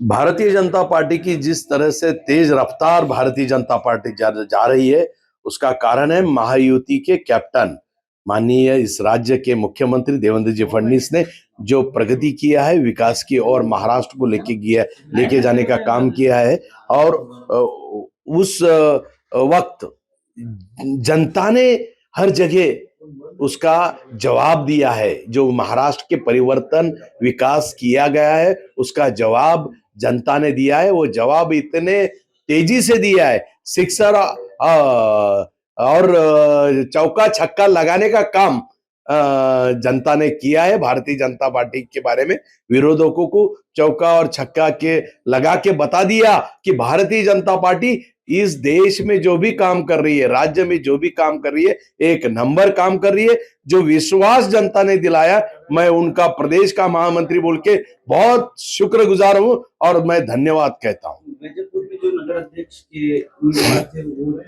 Bharatiya Janata party की जिस तरह से तेज रफ्तार भारतीय जनता पार्टी जा रही है, उसका कारण है महायुति के कैप्टन माननीय इस राज्य के मुख्यमंत्री देवेंद्र जी फडणवीस ने जो प्रगति किया है, विकास की और महाराष्ट्र को लेके जाने का काम किया है। और उस वक्त जनता ने हर जगह उसका जवाब दिया है। जो महाराष्ट्र के परिवर्तन विकास किया गया है, उसका जवाब जनता ने दिया है। वो जवाब इतने तेजी से दिया है, सिक्सर और चौका छक्का लगाने का काम जनता ने किया है। भारतीय जनता पार्टी के बारे में विरोधकों को चौका और छक्का के लगा के बता दिया कि भारतीय जनता पार्टी इस देश में जो भी काम कर रही है, राज्य में जो भी काम कर रही है, एक नंबर काम कर रही है। जो विश्वास जनता ने दिलाया, मैं उनका प्रदेश का महामंत्री बोल के बहुत शुक्रगुजार हूं और मैं धन्यवाद कहता हूं। गाजीपुर में जो नगर अध्यक्ष के उम्मीदवार थे वो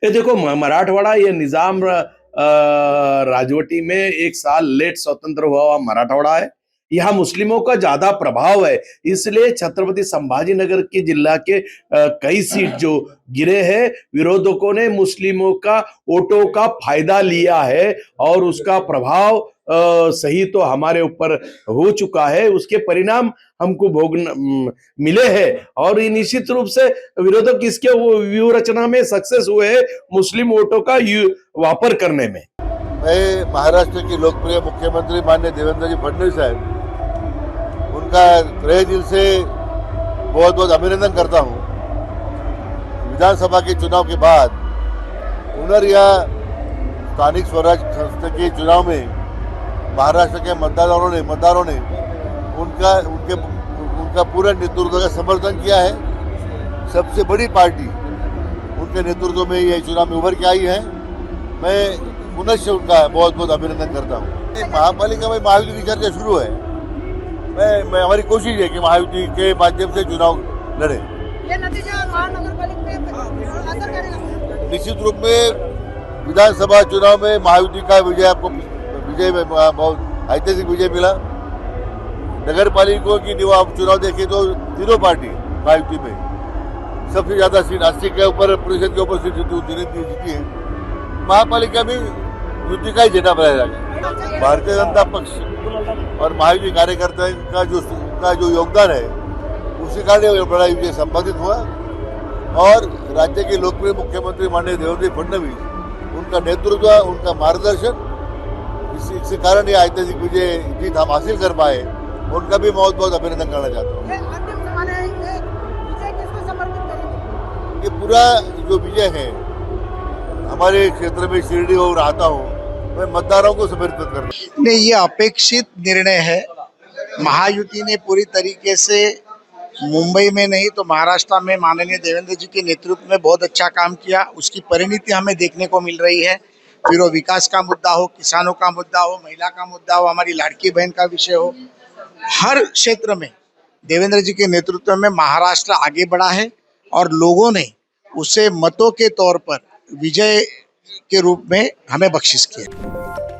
ये देखो, मराठवाड़ा, ये निजाम राजवटी में एक साल लेट स्वतंत्र हुआ मराठवाड़ा है। यहाँ मुस्लिमों का ज्यादा प्रभाव है, इसलिए छत्रपति संभाजीनगर के जिला के कई सीट जो गिरे हैं, विरोधकों ने मुस्लिमों का वोटों का फायदा लिया है और उसका प्रभाव सही तो हमारे ऊपर हो चुका है। उसके परिणाम हमको मिले हैं और निश्चित रूप से विरोधक इसके व्यूह रचना में सक्सेस हुए हैं, मुस्लिम वोटों का वापर करने में। मैं महाराष्ट्र के लोकप्रिय मुख्यमंत्री माननीय देवेंद्र जी फडणवीस साहब, उनका तहे दिल से बहुत बहुत अभिनंदन करता हूँ। विधानसभा के चुनाव के बाद पुनर्या स्थानिक स्वराज संस्था के चुनाव में महाराष्ट्र के मतदारों ने उनका पूरा नेतृत्व का समर्थन किया है। सबसे बड़ी पार्टी उनके नेतृत्व में ये चुनाव में उभर के आई है। मैं पुनः उनका बहुत बहुत अभिनंदन करता हूँ। महापालिका में महायुति की चर्चा शुरू है। मैं हमारी कोशिश है कि महायुति के माध्यम से चुनाव लड़े। ये नतीजा महानगरपालिका में निश्चित रूप में विधानसभा चुनाव में महायुति का विजय में बहुत ऐतिहासिक विजय मिला। नगर पालिकाओं की चुनाव देखें तो तीनों पार्टी महायुति में सबसे ज्यादा सीट 80 के ऊपर प्रतिशत के ऊपर सीट जीती है। महापालिका में युति का ही झंडा फहराया। भारतीय जनता पक्ष और महायुति कार्यकर्ता का जो योगदान है, उसी कारण बड़ा विजय संपादित हुआ और राज्य के लोकप्रिय मुख्यमंत्री माननीय देवेंद्र फडणवीस, उनका नेतृत्व, उनका मार्गदर्शन, इसी कारण ये ऐतिहासिक विजय जीत हम हासिल कर पाए। उनका भी बहुत बहुत अभिनंदन करना चाहता हूँ। ये पूरा जो विजय है हमारे क्षेत्र में शिरडी और आता हूँ, मैं मतदारों को समर्पित करता हूँ। नहीं, ये अपेक्षित निर्णय है। महायुति ने पूरी तरीके से मुंबई में नहीं तो महाराष्ट्र में माननीय देवेंद्र जी के नेतृत्व में बहुत अच्छा काम किया। उसकी परिणति हमें देखने को मिल रही है। फिर वो विकास का मुद्दा हो, किसानों का मुद्दा हो, महिला का मुद्दा हो, हमारी लाड़की बहन का विषय हो, हर क्षेत्र में देवेंद्र जी के नेतृत्व में महाराष्ट्र आगे बढ़ा है और लोगों ने उसे मतों के तौर पर विजय के रूप में हमें बख्शिश किया।